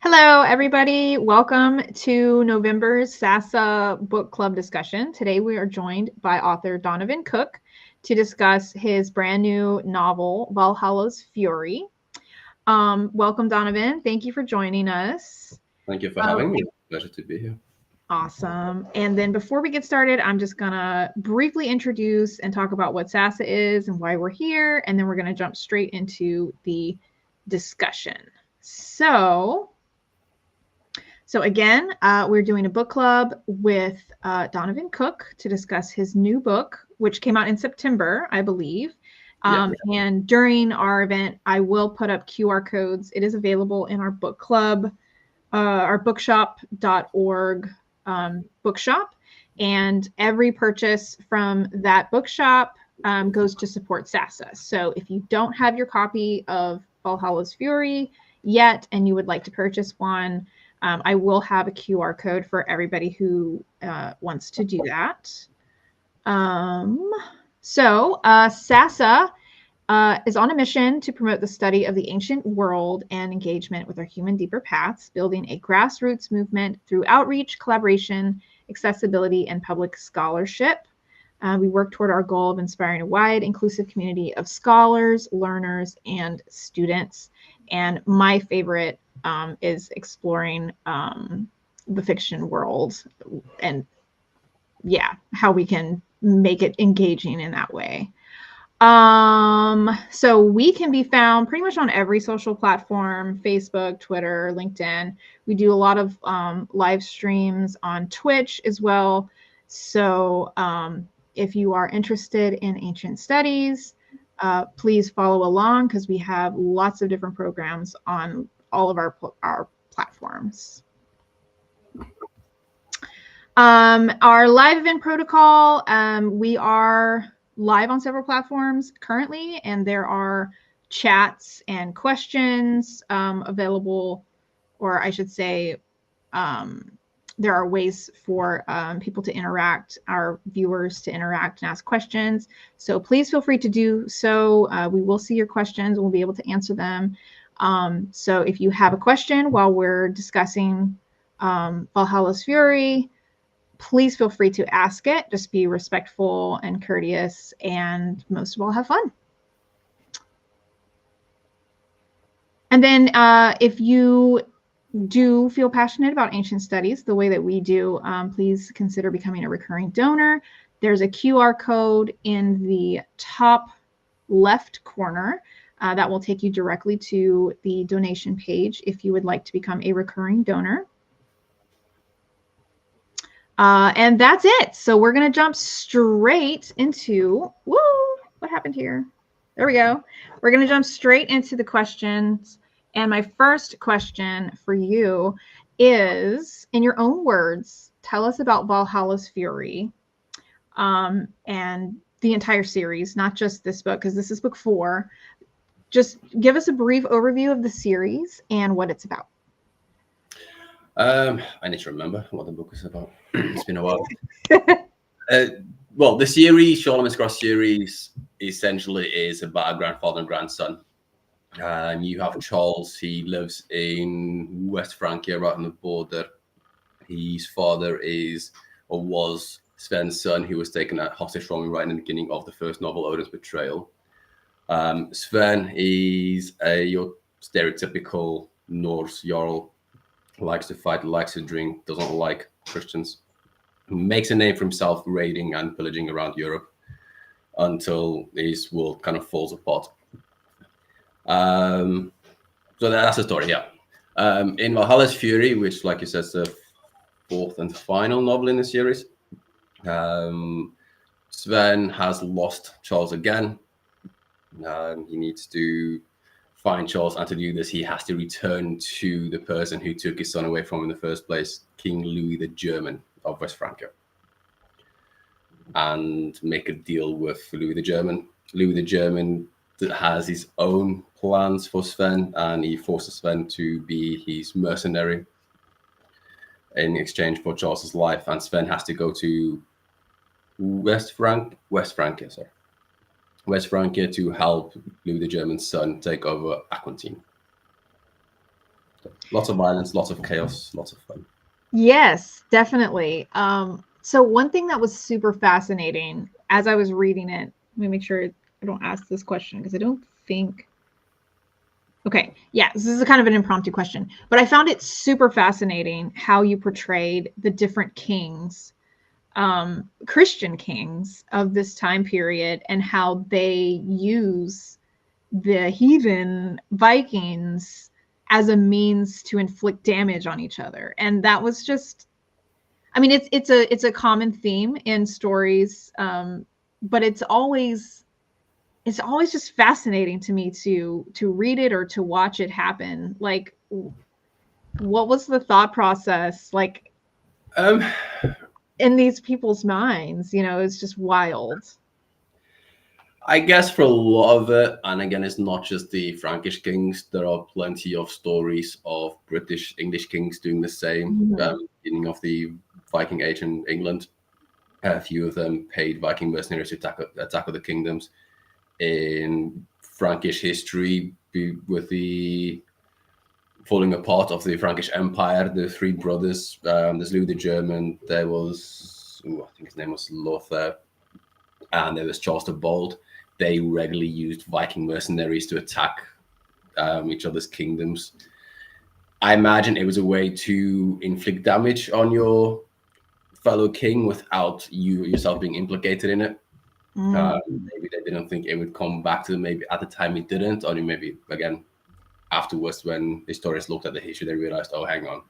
Hello, everybody. Welcome to November's SASA book club discussion. Today we are joined by author Donovan Cook to discuss his brand new novel, Valhalla's Fury. Welcome, Donovan. Thank you for joining us. Thank you for having me. Pleasure to be here. Awesome. And then before we get started, I'm just going to briefly introduce and talk about what SASA is and why we're here. And then we're going to jump straight into the discussion. So again, we're doing a book club with Donovan Cook to discuss his new book, which came out in September, I believe. And during our event, I will put up QR codes. It is available in our book club, our bookshop.org bookshop. And every purchase from that bookshop goes to support SASA. So if you don't have your copy of Valhalla's Fury yet and you would like to purchase one, I will have a QR code for everybody who wants to do that. SASA is on a mission to promote the study of the ancient world and engagement with our human deeper paths, building a grassroots movement through outreach, collaboration, accessibility, and public scholarship. We work toward our goal of inspiring a wide, inclusive community of scholars, learners, and students. And my favorite is exploring the fiction world and how we can make it engaging in that way. So we can be found pretty much on every social platform: Facebook, Twitter, LinkedIn. We do a lot of live streams on Twitch as well. So if you are interested in ancient studies, please follow along because we have lots of different programs on all of our platforms. Our live event protocol, we are live on several platforms currently, and there are chats and questions available, or I should say there are ways for people to interact, our viewers to interact and ask questions. So please feel free to do so. We will see your questions and we'll be able to answer them. So if you have a question while we're discussing Valhalla's Fury, please feel free to ask it. Just be respectful and courteous, and most of all, have fun. And then if you do feel passionate about ancient studies the way that we do, please consider becoming a recurring donor. There's a QR code in the top left corner that will take you directly to the donation page if you would like to become a recurring donor. And that's it. So we're going to jump straight into, what happened here? There we go. We're going to jump straight into the questions. And my first question for you is, in your own words, tell us about Valhalla's Fury and the entire series, not just this book, because this is book 4. Just give us a brief overview of the series and what it's about. I need to remember what the book is about. It's been a while. Well, the series, Charlemagne's Cross series, essentially is about a grandfather and grandson. You have Charles. He lives in West Francia, right on the border. His father is, or was, Sven's son, who was taken at hostage from him right in the beginning of the first novel, Odin's Betrayal. Sven is your stereotypical Norse Jarl, likes to fight, likes to drink, doesn't like Christians, makes a name for himself raiding and pillaging around Europe until his world kind of falls apart. So that's the story, yeah. In Valhalla's Fury, which, like you said, is the 4th and final novel in the series, Sven has lost Charles again. He needs to find Charles, and to do this, he has to return to the person who took his son away from him in the first place, King Louis the German of West Francia, and make a deal with Louis the German. Louis the German has his own plans for Sven, and he forces Sven to be his mercenary in exchange for Charles's life. And Sven has to go to West Francia to help Louis the German's son take over Aquitaine. Lots of violence, lots of chaos, lots of fun. Yes, definitely. So one thing that was super fascinating as I was reading it, let me make sure I don't ask this question because I don't think. Okay, yeah, this is a kind of an impromptu question, but I found it super fascinating how you portrayed the different kings, Christian kings of this time period, and how they use the heathen Vikings as a means to inflict damage on each other. And that was just, I mean, it's a common theme in stories, but it's always just fascinating to me to read it or to watch it happen. Like, what was the thought process like Um, in these people's minds? You know, it's just wild. I guess for a lot of it, and again, it's not just the Frankish kings. There are plenty of stories of British, English kings doing the same. Beginning of the Viking Age in England, a few of them paid Viking mercenaries to attack other kingdoms. In Frankish history, with the falling apart of the Frankish Empire, the three brothers, there's Louis the German, there was, I think his name was Lothar, and there was Charles the Bold. They regularly used Viking mercenaries to attack each other's kingdoms. I imagine it was a way to inflict damage on your fellow king without you yourself being implicated in it. Maybe they didn't think it would come back to them. Maybe at the time it didn't, or maybe again afterwards when historians looked at the history, they realized, oh, hang on,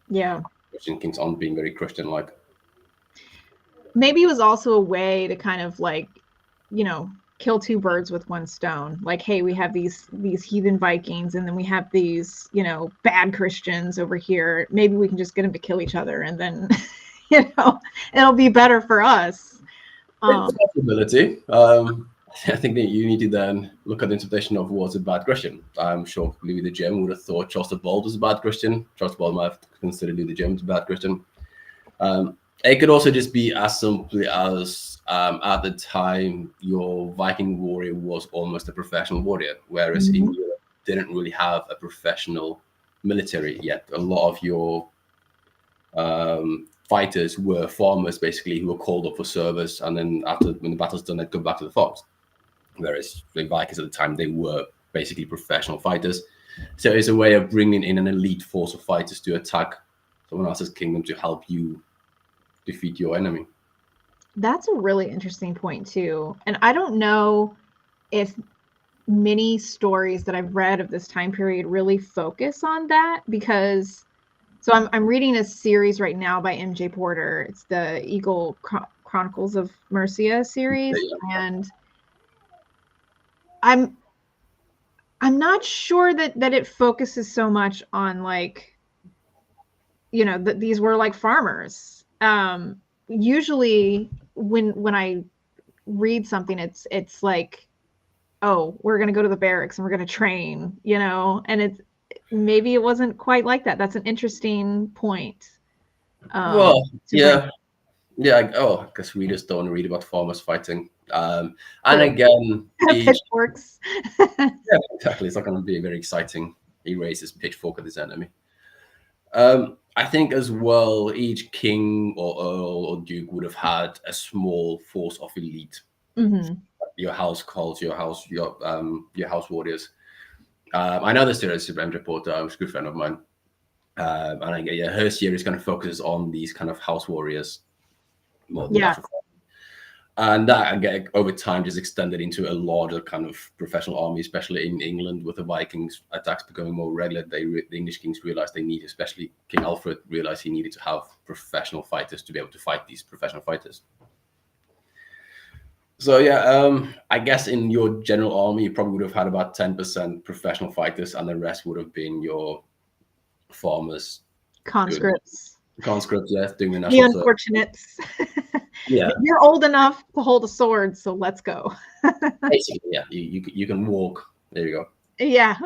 Yeah. Christian kings aren't being very Christian-like. Maybe it was also a way to kind of like, you know, kill two birds with one stone. Like, hey, we have these heathen Vikings, and then we have these, you know, bad Christians over here. Maybe we can just get them to kill each other, and then, you know, it'll be better for us. It's a possibility. I think that you need to then look at the interpretation of what's a bad Christian. I'm sure Louis the German would have thought Charles the Bold was a bad Christian. Charles the Bold might have considered Louis the German a bad Christian. It could also just be as simply as at the time your Viking warrior was almost a professional warrior, whereas in Europe didn't really have a professional military yet. A lot of your fighters were farmers, basically, who were called up for service, and then when the battle's done, they'd go back to the farms. Whereas the Vikings at the time, they were basically professional fighters. So it's a way of bringing in an elite force of fighters to attack someone else's kingdom to help you defeat your enemy. That's a really interesting point too. And I don't know if many stories that I've read of this time period really focus on that, because so I'm reading a series right now by MJ Porter. It's the Eagle Chronicles of Mercia series, and I'm not sure that it focuses so much on, like, you know, that these were like farmers. Usually when I read something, it's like, oh, we're going to go to the barracks and we're going to train, you know, and maybe it wasn't quite like that. That's an interesting point. Well, yeah. I guess readers don't read about farmers fighting. And again, pitchforks. Yeah, exactly. It's not going to be very exciting. He raises pitchfork at his enemy. I think as well, each king or earl or duke would have had a small force of elite. Your house cults, your house warriors. I know this series, MJ Porter, who's a good friend of mine. And her series kind of focuses on these kind of house warriors more than natural. And that, again, over time, just extended into a larger kind of professional army, especially in England, with the Vikings attacks becoming more regular. The English kings realized they need, especially King Alfred, realized he needed to have professional fighters to be able to fight these professional fighters. So I guess in your general army, you probably would have had about 10% professional fighters, and the rest would have been your farmers, conscripts, yes, doing the national unfortunates. Yeah, you're old enough to hold a sword, so let's go. Basically, yeah, you can walk. There you go. Yeah.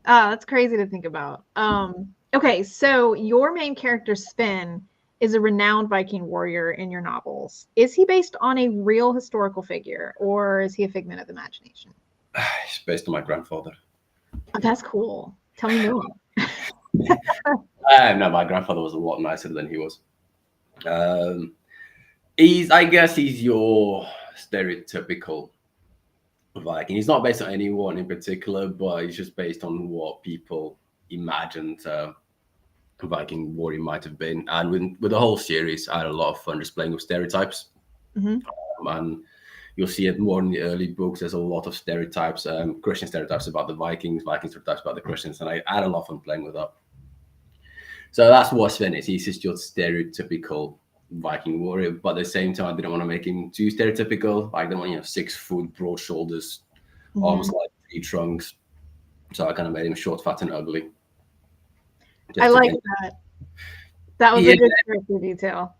That's crazy to think about. Okay, so your main character, Sven, is a renowned Viking warrior in your novels. Is he based on a real historical figure, or is he a figment of the imagination? It's based on my grandfather. Oh, that's cool. Tell me more. No, my grandfather was a lot nicer than he was. I guess he's your stereotypical Viking. He's not based on anyone in particular, but he's just based on what people imagined a Viking warrior might have been. And with the whole series, I had a lot of fun just playing with stereotypes. And you'll see it more in the early books. There's a lot of stereotypes, Christian stereotypes about the Vikings, Viking stereotypes about the Christians, and I had a lot of fun playing with that. So that's what Sven is. He's just your stereotypical Viking warrior, but at the same time, I didn't want to make him too stereotypical. I didn't want 6 foot, broad shoulders, almost like tree trunks. So I kind of made him short, fat, and ugly. I like that. That was a good character detail.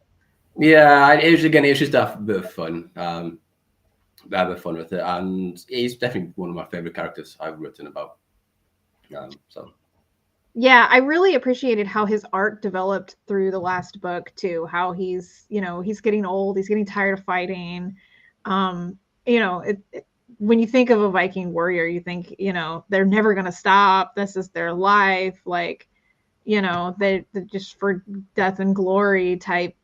Yeah, it was just a bit of fun. I have a fun with it, and he's definitely one of my favorite characters I've written about. Yeah, I really appreciated how his art developed through the last book too. How he's getting old, he's getting tired of fighting. When you think of a Viking warrior, you think they're never gonna stop. This is their life, like they're just for death and glory type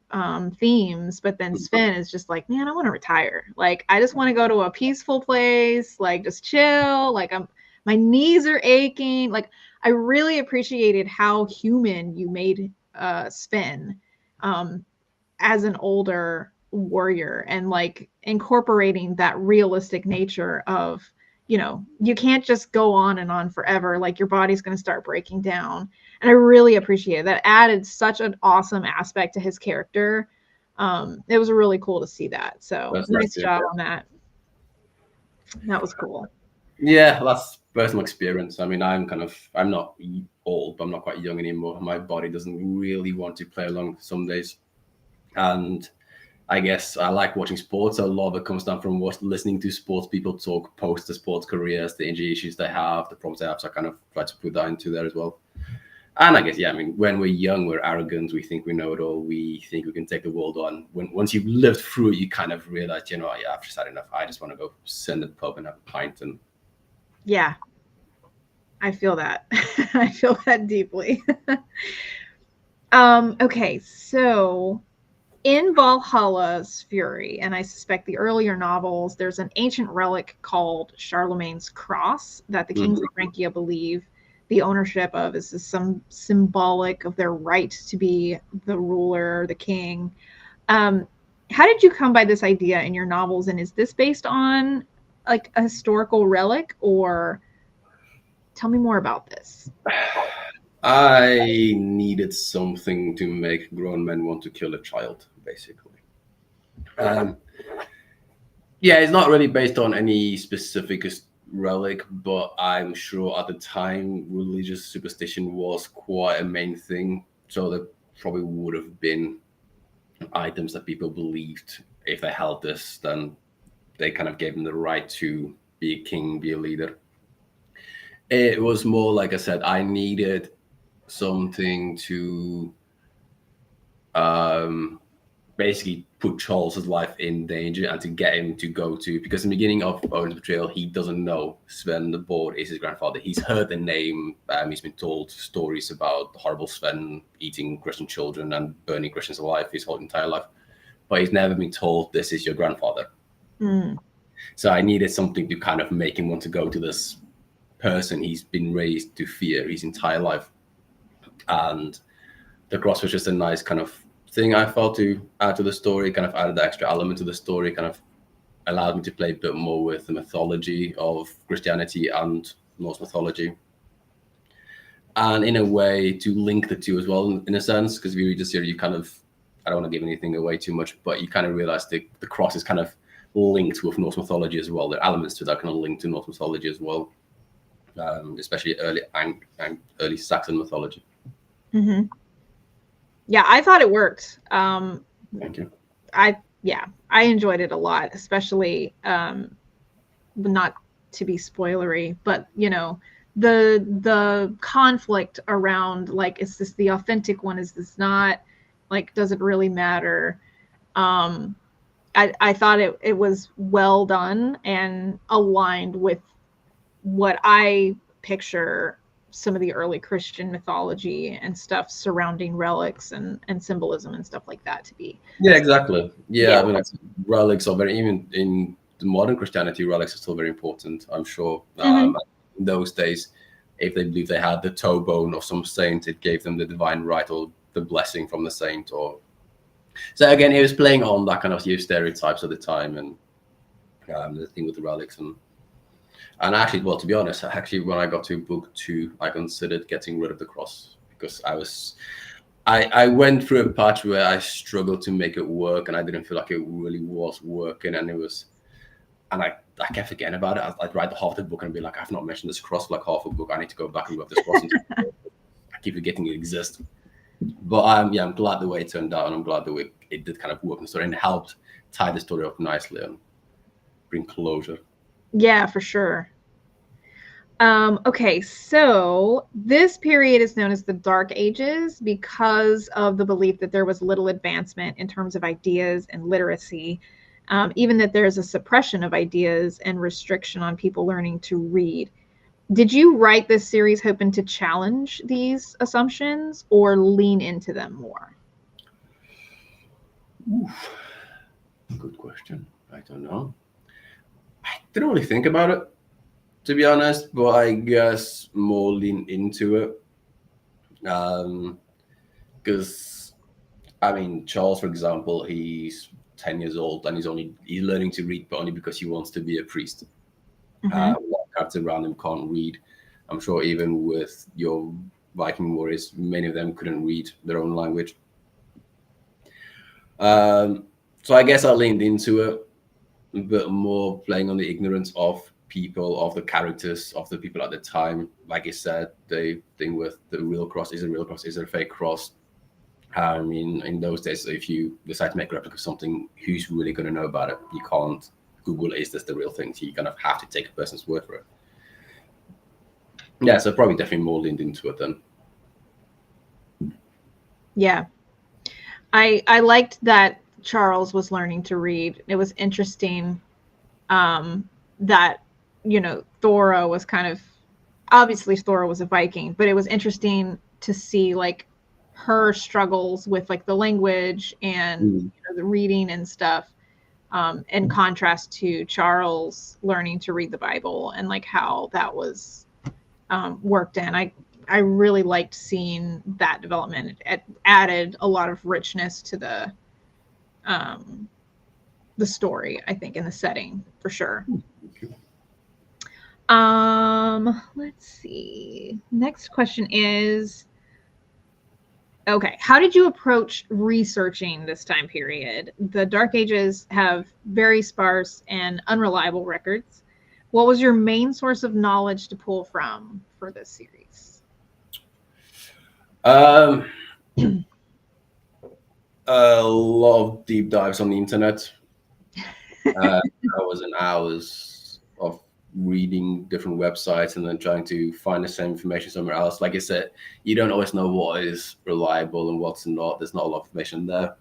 themes. But then Sven is just like, man, I want to retire. Like, I just want to go to a peaceful place, like just chill. Like my knees are aching. Like, I really appreciated how human you made Sven as an older warrior, and like incorporating that realistic nature of, you can't just go on and on forever. Like, your body's going to start breaking down. And I really appreciate it. That added such an awesome aspect to his character. It was really cool to see that. So nice job on that. That was cool. Yeah, that's personal experience. I mean, I'm not old, but I'm not quite young anymore. My body doesn't really want to play along some days. And I guess I like watching sports. A lot of it comes down from listening to sports people talk post the sports careers, the injury issues they have, the problems they have. So I kind of try to put that into there as well. And I guess, when we're young, we're arrogant. We think we know it all. We think we can take the world on. Once you've lived through it, you kind of realize, I've just had enough. I just want to go sit in the pub and have a pint. And yeah, I feel that. I feel that deeply. Okay, so in Valhalla's Fury, and I suspect the earlier novels, there's an ancient relic called Charlemagne's Cross that the kings of Francia believe the ownership of is some symbolic of their right to be the ruler, the king. How did you come by this idea in your novels? And is this based on like a historical relic, or tell me more about this? I needed something to make grown men want to kill a child, basically. It's not really based on any specific relic, but I'm sure at the time religious superstition was quite a main thing. So there probably would have been items that people believed if they held this, then they kind of gave them the right to be a king, be a leader. It was more, like I said, I needed something to basically put Charles's life in danger and to get him to go to, because in the beginning of Odin's Betrayal, he doesn't know Sven the Board is his grandfather. He's heard the name, he's been told stories about the horrible Sven eating Christian children and burning Christians alive his whole entire life, but he's never been told this is your grandfather. So I needed something to kind of make him want to go to this person he's been raised to fear his entire life. And the cross was just a nice kind of thing I felt to add to the story, kind of added the extra element to the story, kind of allowed me to play a bit more with the mythology of Christianity and Norse mythology. And in a way to link the two as well, in a sense, because if you read the series, you kind of, I don't want to give anything away too much, but you kind of realize the cross is kind of linked with Norse mythology as well. There are elements to that kind of linked to Norse mythology as well, especially early Saxon mythology. Yeah, I thought it worked. Thank you. I enjoyed it a lot, especially not to be spoilery, but the conflict around, like, is this the authentic one? Is this not? Like, does it really matter? I thought it was well done and aligned with what I picture some of the early Christian mythology and stuff surrounding relics and symbolism and stuff like that to be. Yeah, exactly. Yeah, Yeah. I mean, like, relics are very, even in the modern Christianity, relics are still very important, I'm sure. In those days, if they believed they had the toe bone of some saint, it gave them the divine right or the blessing from the saint. Or so again, it was playing on that kind of stereotypes at the time, and the thing with the relics. And actually, well, to be honest, actually, when I got to book 2, I considered getting rid of the cross, because I went through a patch where I struggled to make it work, and I didn't feel like it really was working, and I kept forgetting about it. I'd write the half of the book and be like, I've not mentioned this cross for like half a book. I need to go back and work this cross. I keep forgetting it exists. But I'm glad the way it turned out, and I'm glad the way it did kind of work in the story, and helped tie the story up nicely and bring closure. Yeah, for sure. Okay, so this period is known as the Dark Ages because of the belief that there was little advancement in terms of ideas and literacy, even that there's a suppression of ideas and restriction on people learning to read. Did you write this series hoping to challenge these assumptions or lean into them more? Oof. Good question. I don't know. I didn't really think about it, to be honest, but I guess more lean into it. Because, I mean, Charles, for example, he's 10 years old and he's learning to read, but only because he wants to be a priest. A lot of characters around him can't read. I'm sure even with your Viking warriors, many of them couldn't read their own language. So I guess I leaned into it, but more playing on the ignorance of people, of the characters, of the people at the time. Like I said, the thing with the real cross, is a real cross, is a fake cross. I mean, in those days, if you decide to make a replica of something, who's really going to know about it? You can't Google, is this the real thing? So you kind of have to take a person's word for it. Yeah, so probably definitely more leaned into it then. Yeah. I liked that Charles was learning to read. It was interesting that, Thora was kind of, obviously Thora was a Viking, but it was interesting to see like her struggles with like the language and the reading and stuff, in contrast to Charles learning to read the Bible and like how that was worked in. I really liked seeing that development. It added a lot of richness to the story, I think, in the setting for sure. Let's see. Next question is, okay, how did you approach researching this time period? The Dark Ages have very sparse and unreliable records. What was your main source of knowledge to pull from for this series? A lot of deep dives on the internet. Hours and hours of reading different websites and then trying to find the same information somewhere else. Like I said, you don't always know what is reliable and what's not. There's not a lot of information there.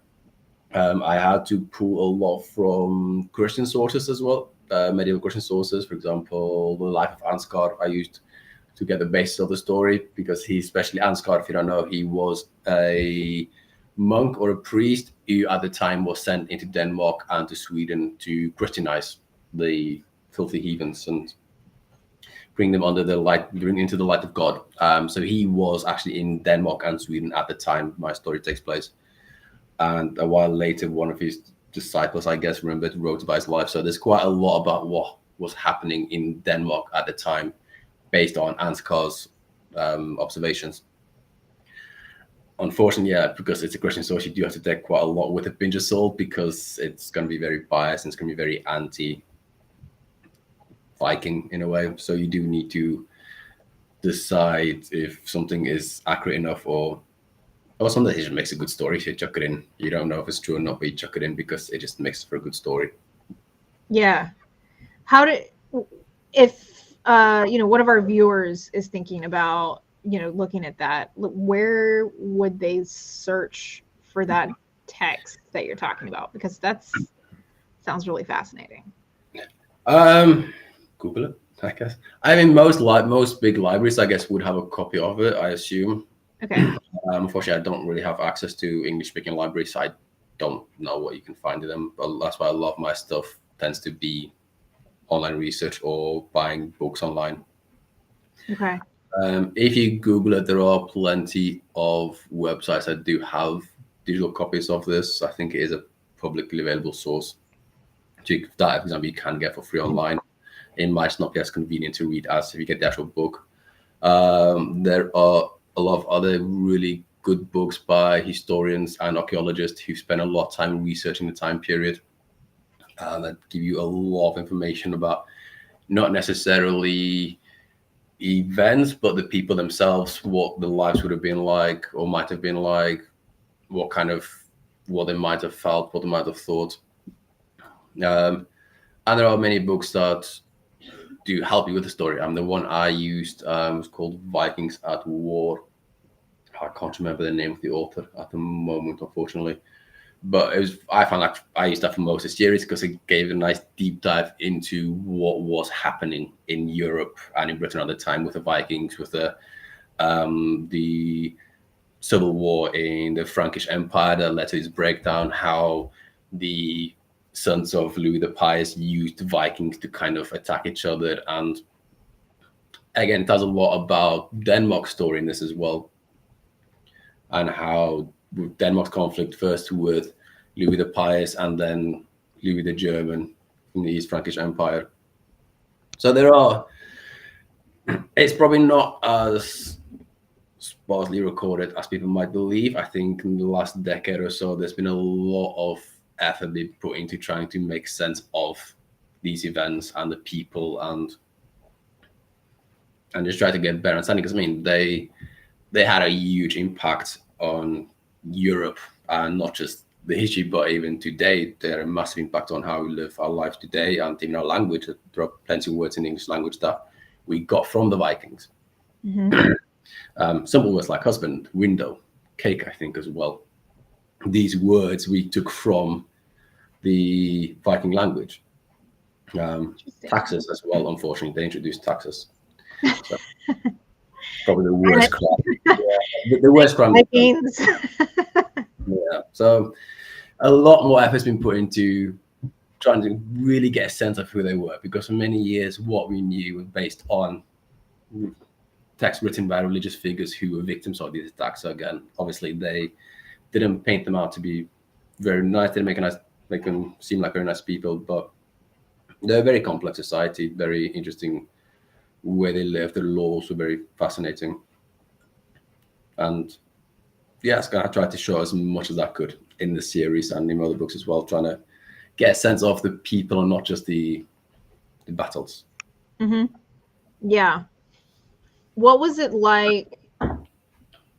I had to pull a lot from Christian sources as well, medieval Christian sources. For example, the life of Ansgar I used to get the basis of the story, because he, especially Ansgar, if you don't know, he was a monk or a priest who at the time was sent into Denmark and to Sweden to Christianize the filthy heathens and bring them under the light, bring into the light of God. So he was actually in Denmark and Sweden at the time my story takes place. And a while later, one of his disciples, I guess, wrote about his life. So there's quite a lot about what was happening in Denmark at the time based on Ansgar's observations. Unfortunately, yeah, because it's a Christian source, you do have to take quite a lot with a pinch of salt, because it's going to be very biased and it's going to be very anti-Viking in a way. So you do need to decide if something is accurate enough, or sometimes it just makes a good story. You chuck it in. You don't know if it's true or not, but you chuck it in because it just makes for a good story. Yeah. If one of our viewers is thinking about, looking at that, where would they search for that text that you're talking about? Because sounds really fascinating. Google it. I guess. I mean, most big libraries, I guess, would have a copy of it, I assume. Okay. Unfortunately, I don't really have access to English-speaking libraries, so I don't know what you can find in them. But that's why a lot of my stuff tends to be online research or buying books online. Okay. If you Google it, there are plenty of websites that do have digital copies of this. I think it is a publicly available source. So that, for example, you can get for free online. It might not be as convenient to read as if you get the actual book. There are a lot of other really good books by historians and archaeologists who spend a lot of time researching the time period that give you a lot of information about not necessarily events, but the people themselves, what the lives would have been like or might have been like, what they might have felt, what they might have thought. And there are many books that do help you with the story. The one I used was called Vikings at War. I can't remember the name of the author at the moment, unfortunately. But I found like I used that for most of the series because it gave a nice deep dive into what was happening in Europe and in Britain at the time with the Vikings, with the civil war in the Frankish Empire that led to its breakdown, how the sons of Louis the Pious used Vikings to kind of attack each other. And again, it does a lot about Denmark's story in this as well, and how Denmark's conflict first with Louis the Pious and then Louis the German in the East Frankish Empire. So it's probably not as sparsely recorded as people might believe. I think in the last decade or so, there's been a lot of effort being put into trying to make sense of these events and the people and just try to get better understanding. Because I mean, they had a huge impact on Europe, and not just the history, but even today, they had a massive impact on how we live our lives today and even our language. There are plenty of words in the English language that we got from the Vikings. Mm-hmm. Simple words like husband, window, cake, I think as well. These words we took from the Viking language. Taxes as well, unfortunately, they introduced taxes. So, probably the worst crime. Yeah, the worst crime. Yeah. So a lot more effort has been put into trying to really get a sense of who they were, because for many years what we knew was based on texts written by religious figures who were victims of these attacks. So again, obviously they didn't paint them out to be very nice, didn't make them seem like very nice people, but they're a very complex society, very interesting where they lived. The laws were very fascinating. And yeah, I tried to show as much as I could in the series and in other books as well, trying to get a sense of the people and not just the battles. Mm-hmm. Yeah. What was it like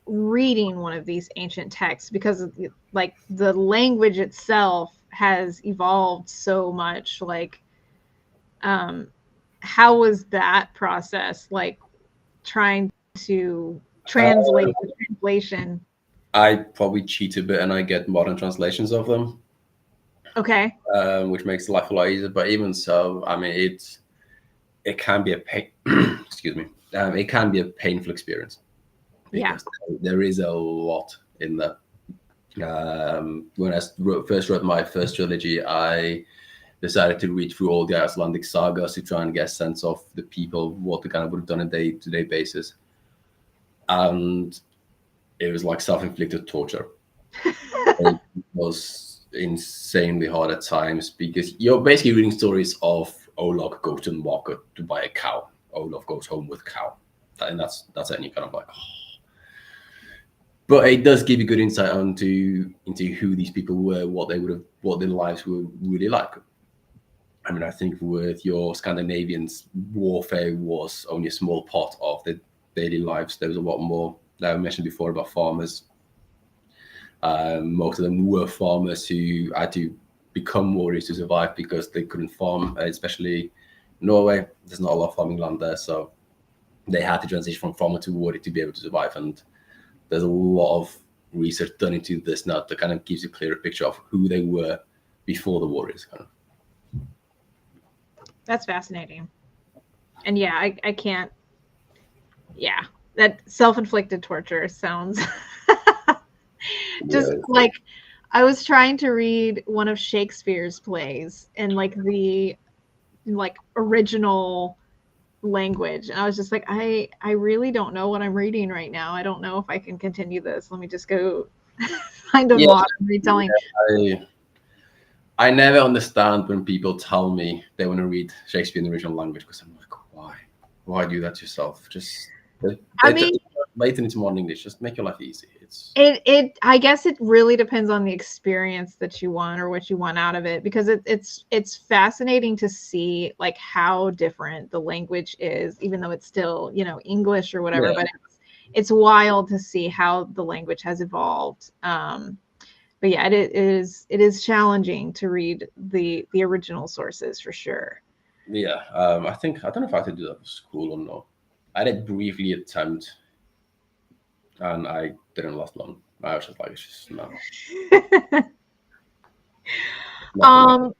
reading one of these ancient texts? Because like the language itself has evolved so much. Like, how was that process? Like trying to translate the translation? I probably cheat a bit and I get modern translations of them. Okay. Which makes life a lot easier. But even so, I mean, it can be a pain. Excuse me. It can be a painful experience. Because there is a lot in there. When I first wrote my first trilogy, I decided to read through all the Icelandic sagas to try and get a sense of the people, what they kind of would have done on a day-to-day basis. And it was like self-inflicted torture. It was insanely hard at times because you're basically reading stories of Olaf goes to the market to buy a cow. Olaf goes home with cow. And that's it. And you're kind of like, oh. But it does give you good insight into who these people were, what their lives were really like. I mean, I think with your Scandinavians, warfare was only a small part of their daily lives. There was a lot more that I mentioned before about farmers. Most of them were farmers who had to become warriors to survive because they couldn't farm, especially Norway. There's not a lot of farming land there, so they had to transition from farmer to warrior to be able to survive. And there's a lot of research done into this now that kind of gives you a clearer picture of who they were before the warriors. Kind of. That's fascinating. And yeah, I can't. Yeah, that self-inflicted torture sounds just like I was trying to read one of Shakespeare's plays in like the original language, and I was just like, I really don't know what I'm reading right now. I don't know if I can continue this. Let me just go find a modern retelling. I never understand when people tell me they want to read Shakespeare in the original language, because I'm like, why do that yourself? Just I mean, late into modern English, just make your life easy. I guess it really depends on the experience that you want or what you want out of it, because it's fascinating to see like how different the language is, even though it's still, you know, English or whatever, but it's wild to see how the language has evolved. But yeah, it is challenging to read the original sources for sure. Yeah, I don't know if I had to do that for school or not. I did briefly attempt, and I didn't last long. I was just like, it's just no.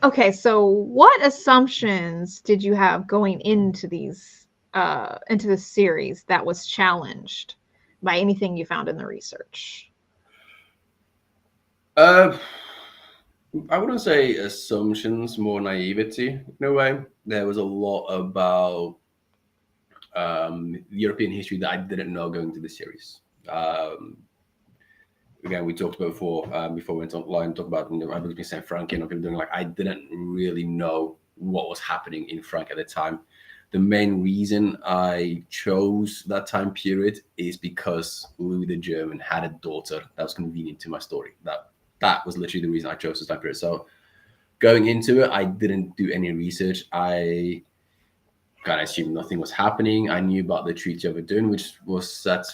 Okay, so what assumptions did you have going into these into this series that was challenged by anything you found in the research? I wouldn't say assumptions, more naivety in a way. There was a lot about European history that I didn't know going to the series. Again, we talked about before we went online, talk about, you know, I believe in St. Francia and people doing like, I didn't really know what was happening in Francia at the time. The main reason I chose that time period is because Louis the German had a daughter that was convenient to my story. That was literally the reason I chose this time period. So going into it, I didn't do any research. I kind of assumed nothing was happening. I knew about the Treaty of Verdun, which was set,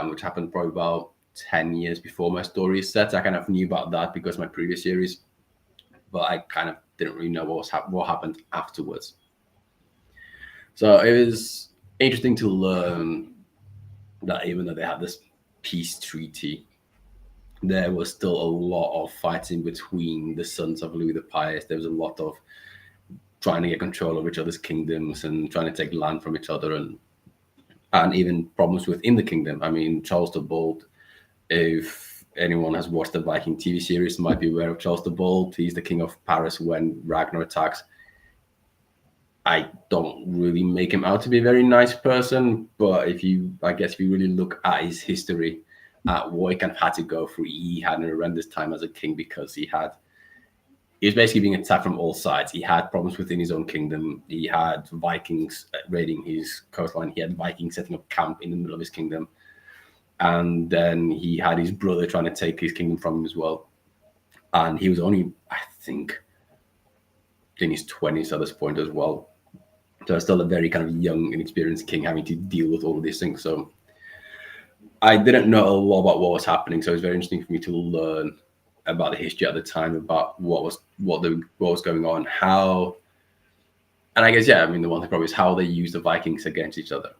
which happened probably about 10 years before my story is set. I kind of knew about that because my previous series, but I kind of didn't really know what happened afterwards. So it was interesting to learn that even though they had this peace treaty, there was still a lot of fighting between the sons of Louis the Pious. There was a lot of trying to get control of each other's kingdoms and trying to take land from each other, and even problems within the kingdom. I mean, Charles the Bold, if anyone has watched the Viking TV series, might be aware of Charles the Bold. He's the king of Paris when Ragnar attacks. I don't really make him out to be a very nice person, but if you really look at his history, at what he kind of had to go through, he had an horrendous time as a king because he was basically being attacked from all sides. He had problems within his own kingdom. He had Vikings raiding his coastline. He had Vikings setting up camp in the middle of his kingdom. And then he had his brother trying to take his kingdom from him as well. And he was only, I think, in his 20s at this point as well. So still a very kind of young, inexperienced king having to deal with all of these things. So I didn't know a lot about what was happening. So it was very interesting for me to learn about the history at the time, about what was going on, how, and I guess, yeah, I mean, the one thing probably is how they used the Vikings against each other.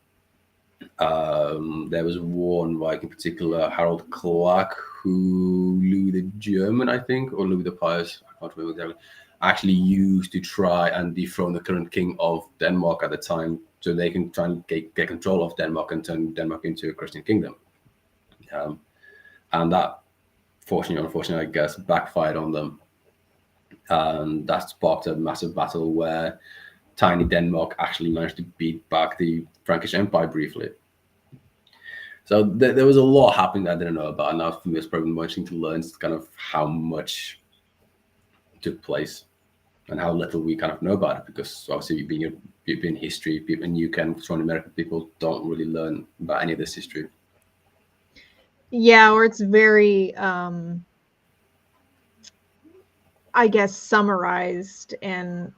There was one Viking in particular, Harold Clark, who Louis the German, I think, or Louis the Pious, I can't remember exactly, actually used to try and dethrone the current king of Denmark at the time, so they can try and get control of Denmark and turn Denmark into a Christian kingdom. And that, unfortunately, I guess, backfired on them. And that sparked a massive battle where tiny Denmark actually managed to beat back the Frankish Empire briefly. So there was a lot happening that I didn't know about, and that for me was probably more interesting to learn kind of how much took place and how little we kind of know about it, because obviously being history, people in UK and foreign American people don't really learn about any of this history. Yeah, or it's very, I guess, summarized and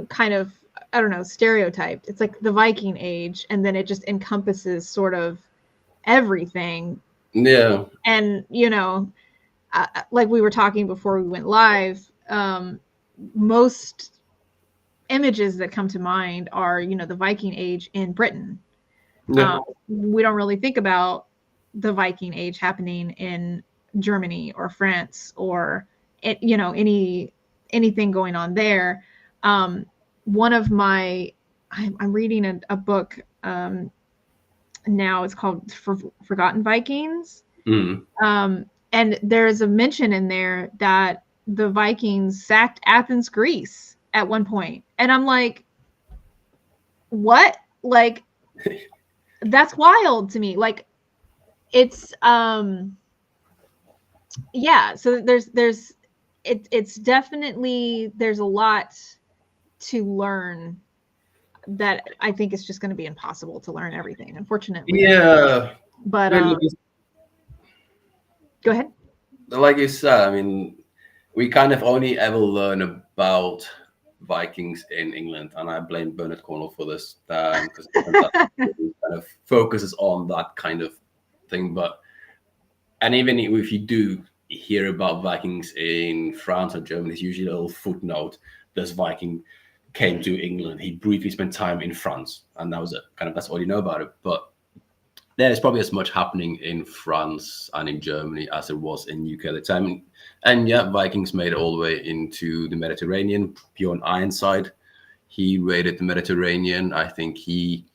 kind of, I don't know, stereotyped. It's like the Viking Age, and then it just encompasses sort of everything. Yeah. And, you know, like we were talking before we went live, most images that come to mind are, you know, the Viking Age in Britain. Yeah. We don't really think about the Viking Age happening in Germany or France or, you know, anything going on there. One of my I'm reading a book now. It's called Forgotten Vikings. And there's a mention in there that the Vikings sacked Athens, Greece at one point. And I'm like, what? Like, that's wild to me. Like, it's yeah, so it's definitely, there's a lot to learn that I think it's just going to be impossible to learn everything, unfortunately. Yeah. But go ahead. Like you said, I mean, we kind of only ever learn about Vikings in England, and I blame Bernard Cornwell for this, because kind of focuses on that kind of thing. And even if you do hear about Vikings in France or Germany, it's usually a little footnote. This Viking came to England. He briefly spent time in France, and that was it. Kind of, that's all you know about it. But there's probably as much happening in France and in Germany as there was in UK at the time. And yeah, Vikings made it all the way into the Mediterranean. Bjorn Ironside, he raided the Mediterranean. I think he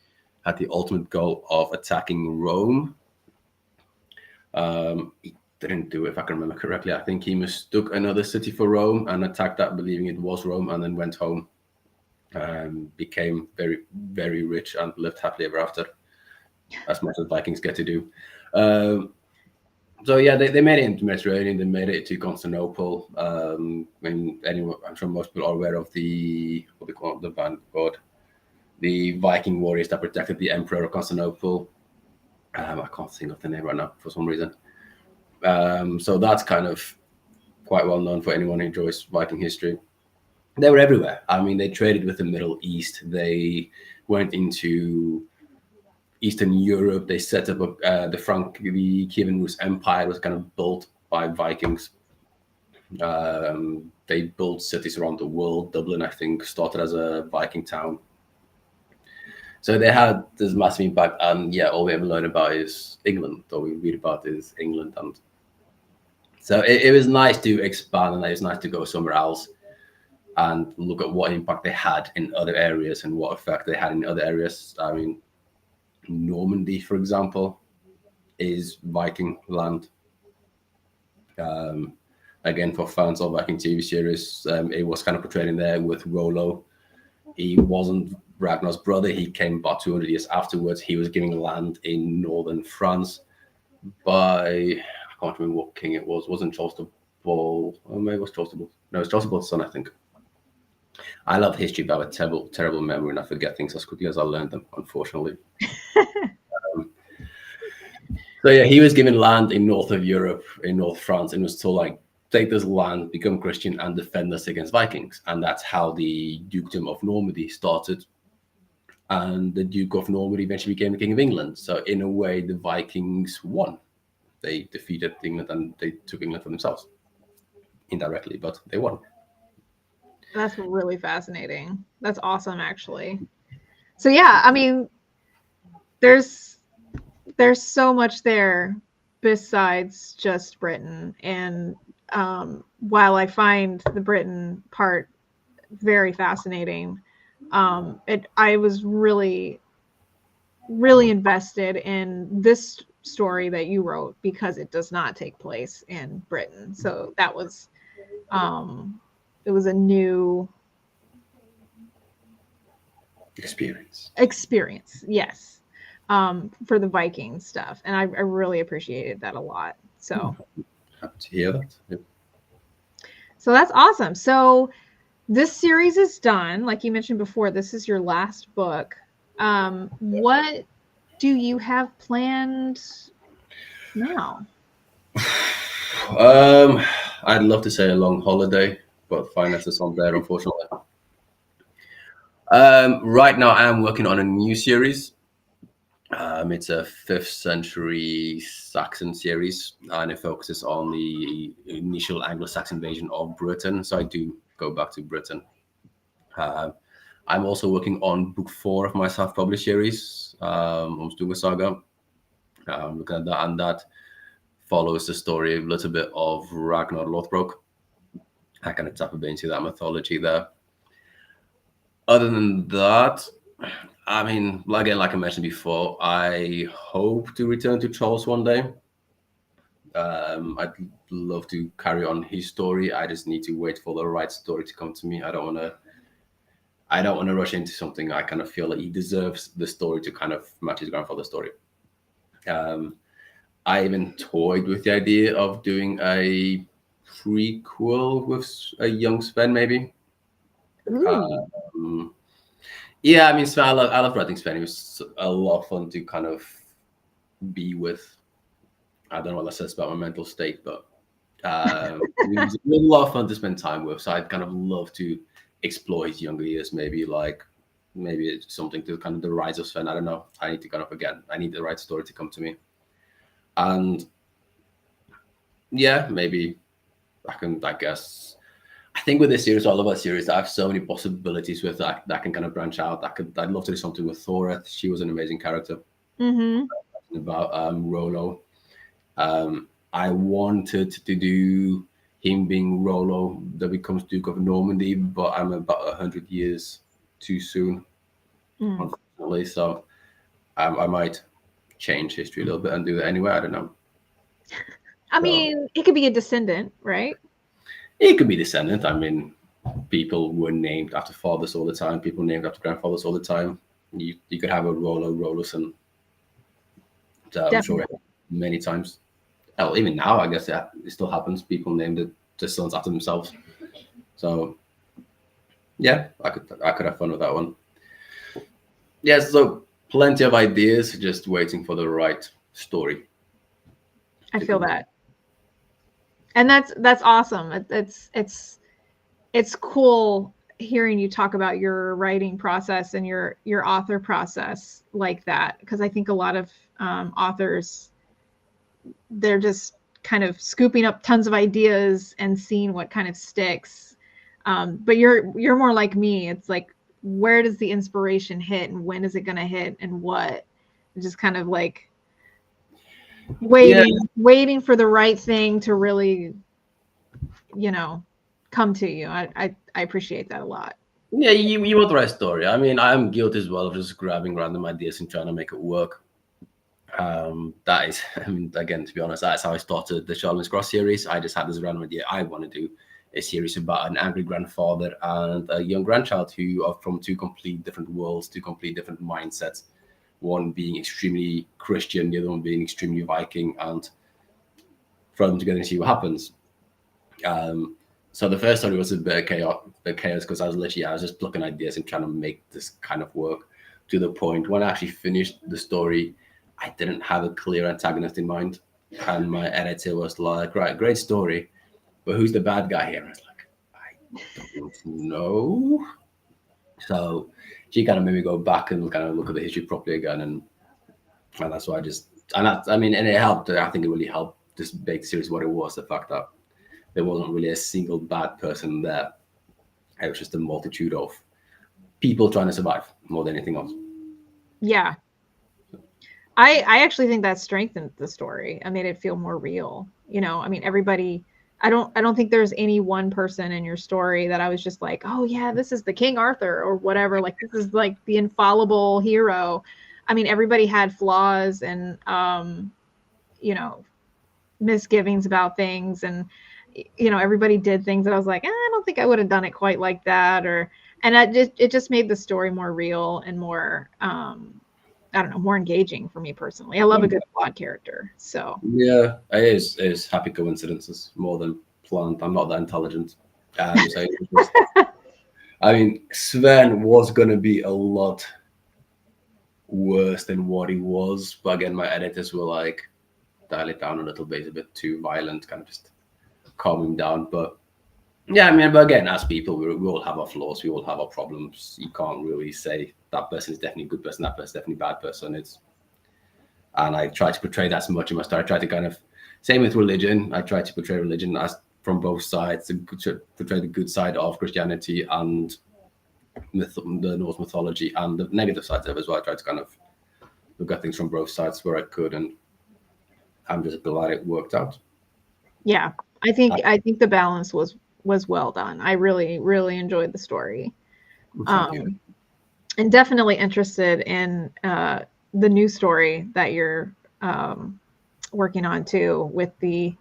had the ultimate goal of attacking Rome. He didn't do it, if I can remember correctly. I think he mistook another city for Rome and attacked that, believing it was Rome, and then went home. Became very, very rich and lived happily ever after, as much as Vikings get to do. So yeah, they made it into Mediterranean. They made it to Constantinople. Anyone, I'm sure most people are aware of what they call it, the vanguard, the Viking warriors that protected the Emperor of Constantinople. I can't think of the name right now for some reason. So that's kind of quite well known for anyone who enjoys Viking history. They were everywhere. I mean, they traded with the Middle East. They went into Eastern Europe. They set up the Kievan Rus Empire was kind of built by Vikings. They built cities around the world. Dublin, I think, started as a Viking town. So they had this massive impact. And yeah, all we ever learn about is England. All we read about is England. And so it was nice to expand, and it was nice to go somewhere else and look at what impact they had in other areas and what effect they had in other areas. I mean, Normandy, for example, is Viking land. Again, for fans of Viking TV series, it was kind of portrayed in there with Rollo. He wasn't Ragnar's brother. He came about 200 years afterwards. He was giving land in northern France by, I can't remember what king it was. It wasn't Charles the Ball. Oh, maybe it was Charles the Ball. No, it's Charles the Ball's son, I think. I love history, but I have a terrible, terrible memory, and I forget things as quickly as I learned them, unfortunately. So yeah, he was given land in north of Europe, in North France, and was told, like, take this land, become Christian, and defend us against Vikings. And that's how the Dukedom of Normandy started. And the Duke of Normandy eventually became the King of England. So in a way, the Vikings won. They defeated England, and they took England for themselves. Indirectly, but they won. That's really fascinating. That's awesome, actually. So yeah, I mean, there's so much there besides just Britain. And while I find the Britain part very fascinating, I was really, really invested in this story that you wrote because it does not take place in Britain. So that was, it was a new experience. Yes. For the Viking stuff. And I really appreciated that a lot. So happy to hear that. Yep. So that's awesome. So this series is done. Like you mentioned before, this is your last book. What do you have planned now? I'd love to say a long holiday, but finances aren't there, unfortunately. Right now, I'm working on a new series. It's a 5th century Saxon series, and it focuses on the initial Anglo-Saxon invasion of Britain. So I do go back to Britain. I'm also working on book 4 of my self-published series, Omstunga Saga. Looking at that, and that follows the story a little bit of Ragnar Lothbrok. I kind of tap a bit into that mythology there. Other than that, I mean, again, like I mentioned before, I hope to return to Trolls one day. I'd love to carry on his story. I just need to wait for the right story to come to me. I don't want to. I don't want to rush into something. I kind of feel like he deserves the story to kind of match his grandfather's story. Um, I even toyed with the idea of doing a prequel with a young Sven, maybe. Ooh. Yeah, I mean, Sven, I love writing Sven. It was a lot of fun to kind of be with. I don't know what that says about my mental state, but it was a lot of fun to spend time with. So I'd kind of love to explore his younger years, maybe it's something to kind of the rise of Sven. I don't know. I need to kind of again, I need the right story to come to me. And yeah, maybe I guess I think with this series, I love that series. I have so many possibilities with that can kind of branch out. I'd love to do something with Thoreth. She was an amazing character. About Rollo. I wanted to do him being Rollo that becomes Duke of Normandy, but I'm about 100 years too soon, unfortunately. So I might change history a little bit and do that anyway. I don't know. I mean, it could be a descendant, right? It could be descendant. I mean, people were named after fathers all the time. People named after grandfathers all the time. You could have a Rollo Rollerson. So I'm sure many times. Hell, even now, I guess it still happens. People name the sons after themselves. So yeah, I could have fun with that one. Yeah, so plenty of ideas, just waiting for the right story. I feel that. And that's awesome. It's cool hearing you talk about your writing process and your author process like that, because I think a lot of authors, they're just kind of scooping up tons of ideas and seeing what kind of sticks. But you're more like me. It's like, where does the inspiration hit and when is it going to hit and what? Just kind of like waiting for the right thing to really, come to you. I appreciate that a lot. Yeah, you want the right story. I mean, I'm guilty as well of just grabbing random ideas and trying to make it work. That is, I mean, again, to be honest, that's how I started the Charlemagne's Cross series. I just had this random idea. I want to do a series about an angry grandfather and a young grandchild who are from two complete different worlds, two complete different mindsets. One being extremely Christian, the other one being extremely Viking, and throw them together and see what happens. So the first story was a bit of chaos because I was just plucking ideas and trying to make this kind of work, to the point when I actually finished the story, I didn't have a clear antagonist in mind. And my editor was like, right, great story, but who's the bad guy here? And I was like, I don't know. So she kind of made me go back and kind of look at the history properly again. And that's why and it helped. I think it really helped this big series what it was, the fact that there wasn't really a single bad person there. It was just a multitude of people trying to survive more than anything else. Yeah. I actually think that strengthened the story. I made it feel more real. I mean, everybody, I don't think there's any one person in your story that I was just like, oh yeah, this is the King Arthur or whatever. Like, this is like the infallible hero. I mean, everybody had flaws and, misgivings about things. And, everybody did things that I was like, I don't think I would have done it quite like that. And it just made the story more real and more, I don't know, more engaging for me personally. I love a good flawed character. So yeah, it is happy coincidences more than planned. I'm not that intelligent. So I mean, Sven was going to be a lot worse than what he was, but again, my editors were like, dial it down a little bit, a bit too violent, kind of just calm him down. But yeah, I mean, but again, as people, we all have our flaws, we all have our problems. You can't really say that person is definitely a good person, that person is definitely a bad person. And I try to portray that as much in my story. I try to kind of, same with religion, I try to portray religion as from both sides, to portray the good side of Christianity and the Norse mythology and the negative sides of it as well. I try to kind of look at things from both sides where I could, and I'm just glad it worked out. Yeah, I think the balance was well done. I really, really enjoyed the story. Thank you. and definitely interested in the new story that you're working on too, with the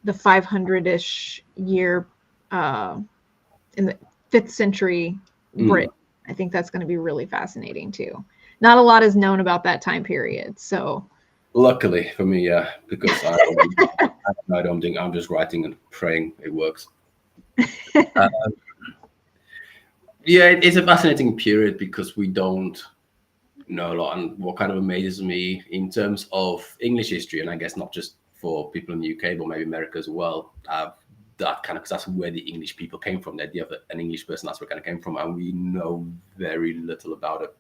500-ish year in the 5th century Brit. I think that's going to be really fascinating too. Not a lot is known about that time period, so. Luckily for me, yeah, because I don't think I'm just writing and praying it works. Yeah, it's a fascinating period because we don't know a lot, and what kind of amazes me in terms of English history, and I guess not just for people in the UK, but maybe America as well. That kind of, because that's where the English people came from. The idea of an English person, that's where it kind of came from, and we know very little about it.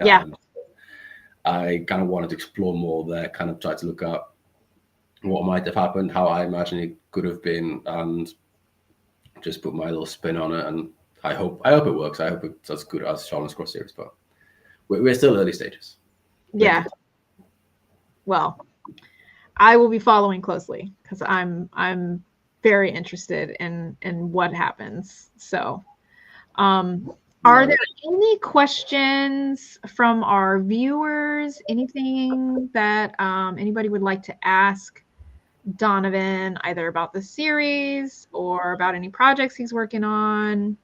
Yeah. I kind of wanted to explore more there, kind of try to look at what might have happened, how I imagine it could have been, and just put my little spin on it. And I hope it works. I hope it's as good as Shaman's Cross series, but we're still early stages. Yeah. Well, I will be following closely because I'm very interested in what happens. So, are there any questions from our viewers? Anything that anybody would like to ask Donovan, either about the series or about any projects he's working on,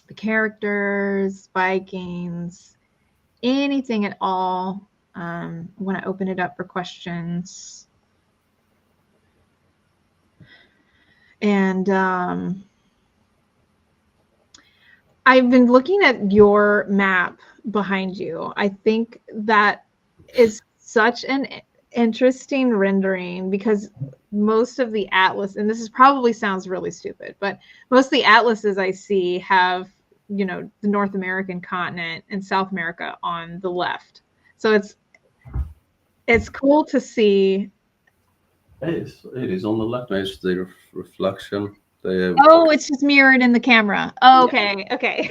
the characters, Vikings, anything at all? I want to open it up for questions. And I've been looking at your map behind you. I think that is such an interesting rendering because most of the atlas, and this is probably sounds really stupid, but most of the atlases I see have, you know, the North American continent and South America on the left. So it's cool to see. It is on the left. It's the reflection. Oh, it's just mirrored in the camera. Oh, okay, yeah. Okay.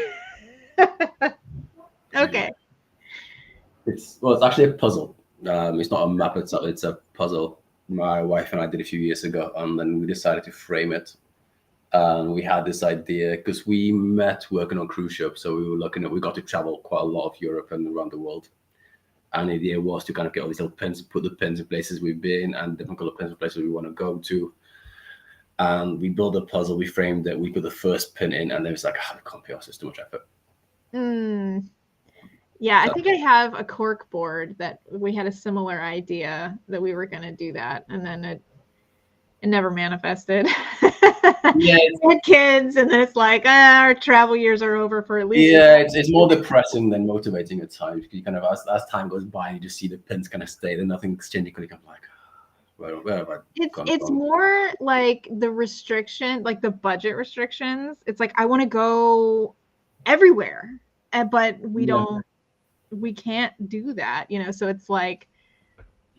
Okay. It's actually a puzzle. It's not a map. It's a puzzle. My wife and I did a few years ago, and then we decided to frame it. And we had this idea because we met working on cruise ships, so we were looking at. We got to travel quite a lot of Europe and around the world. And the idea was to kind of get all these little pins, put the pins in places we've been, and different color pins in places we want to go to. And we built a puzzle. We framed it. We put the first pin in, and then it's like, we can't pay us. It's too much effort. Yeah, I think I have a cork board that we had a similar idea that we were going to do that, and then it never manifested. Yeah, we had kids, and then it's like our travel years are over for at least. Yeah, it's more depressing than motivating at times. You kind of as time goes by, you just see the pins kind of stay, then nothing's changing. Because I'm like, where have I it's more like the restriction, like the budget restrictions. It's like I want to go everywhere, but we can't do that, you know. So it's like,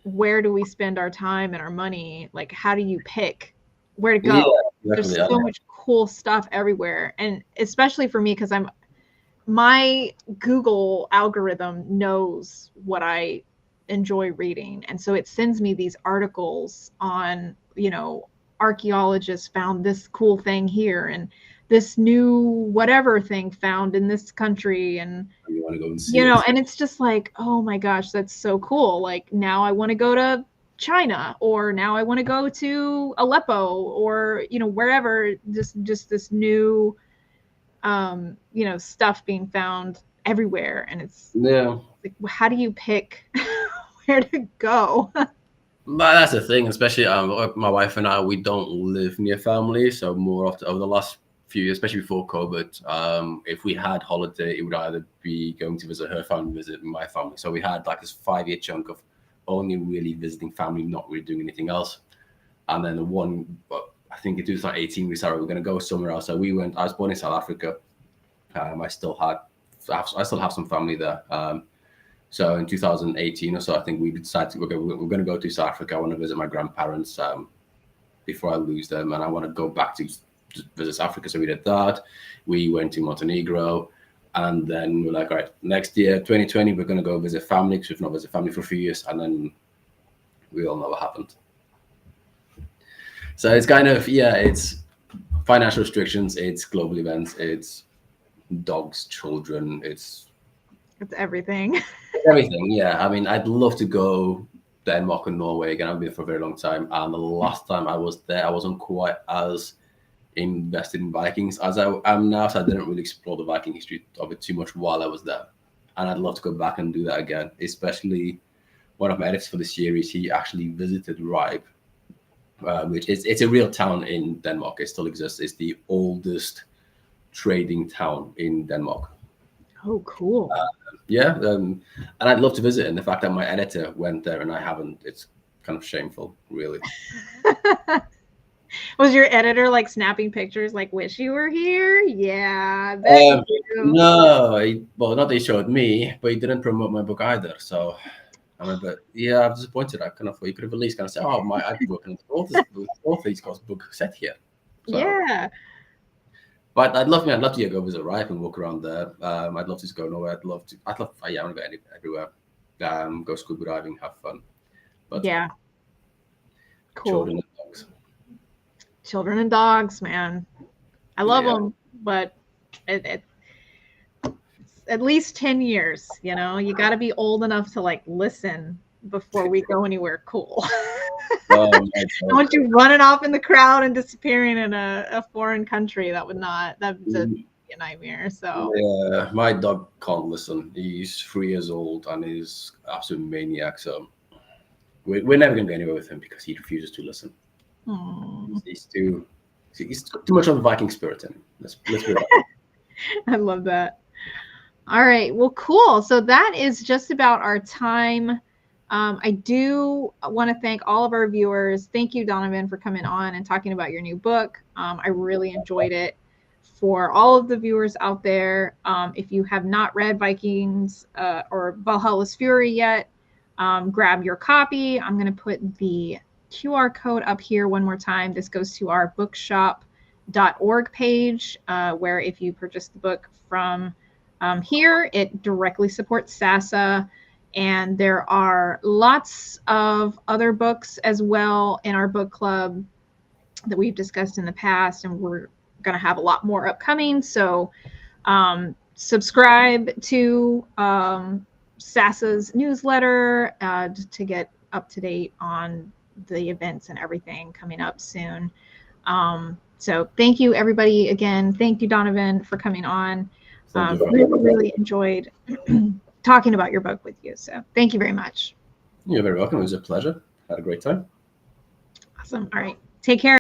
where do we spend our time and our money? Like, how do you pick where to go? Yeah, exactly. There's so much cool stuff everywhere, and especially for me, because my Google algorithm knows what I enjoy reading, and so it sends me these articles on, you know, archaeologists found this cool thing here, and this new whatever thing found in this country, and you want to go and see, you know, and it's just like, oh my gosh, that's so cool. Like, now I want to go to China, or now I want to go to Aleppo, or, you know, wherever. Just this new you know, stuff being found everywhere, and it's like, how do you pick where to go? But that's the thing, especially my wife and I, we don't live near family, so more often over the last few years, especially before COVID, if we had holiday, it would either be going to visit her family, visit my family. So we had like this 5-year chunk of only really visiting family, not really doing anything else. And then I think in 2018 we decided we were going to go somewhere else. So we went. I was born in South Africa. I still have some family there. So in 2018 or so, I think we decided we're going to go to South Africa. I want to visit my grandparents before I lose them, and I want to go back to visit South Africa. So we did that. We went to Montenegro, and then we're like, all right, next year, 2020, we're going to go visit family, because we've not visited family for a few years, and then we all know what happened. So it's kind of, it's financial restrictions, it's global events, it's dogs, children, it's It's everything. Everything, yeah. I mean, I'd love to go Denmark and Norway again. I've been there for a very long time, and the last time I was there, I wasn't quite as invested in Vikings as I am now, so I didn't really explore the Viking history of it too much while I was there. And I'd love to go back and do that again, especially one of my editors for the series, he actually visited Ribe, which is it's a real town in Denmark. It still exists. It's the oldest trading town in Denmark. Oh, cool. And I'd love to visit. And the fact that my editor went there and I haven't, it's kind of shameful, really. Was your editor like snapping pictures like, wish you were here? Yeah, I bet you do. No, well, not that he showed me, but he didn't promote my book either. So I'm a bit, I'm disappointed. I kind of thought you could have at least kind of said, oh, I've been working on the author's book set here. So, yeah. But I'd love to go visit Ribe and walk around there. I'd love to just go nowhere. I want to go everywhere. Go scuba diving, have fun. But yeah. Cool. Children and dogs. Children and dogs, man. I love them, but it's at least 10 years, you know, you got to be old enough to like listen before we go anywhere cool. I want you running off in the crowd and disappearing in a foreign country. That'd be a nightmare. So yeah, my dog can't listen. He's 3 years old and he's absolute maniac. So we're never gonna go anywhere with him because he refuses to listen. He's too much of a Viking spirit in him. Let's be honest. I love that. All right. Well, cool. So that is just about our time. I do want to thank all of our viewers. Thank you, Donovan, for coming on and talking about your new book. I really enjoyed it. For all of the viewers out there, if you have not read Vikings or Valhalla's Fury yet, grab your copy. I'm going to put the QR code up here one more time. This goes to our bookshop.org page, where if you purchase the book from here, it directly supports SASA. And there are lots of other books as well in our book club that we've discussed in the past, and we're going to have a lot more upcoming. So subscribe to SASA's newsletter to get up to date on the events and everything coming up soon. So thank you, everybody. Again, thank you, Donovan, for coming on. Really enjoyed talking about your book with you. So thank you very much. You're very welcome. It was a pleasure. Had a great time. Awesome. All right. Take care.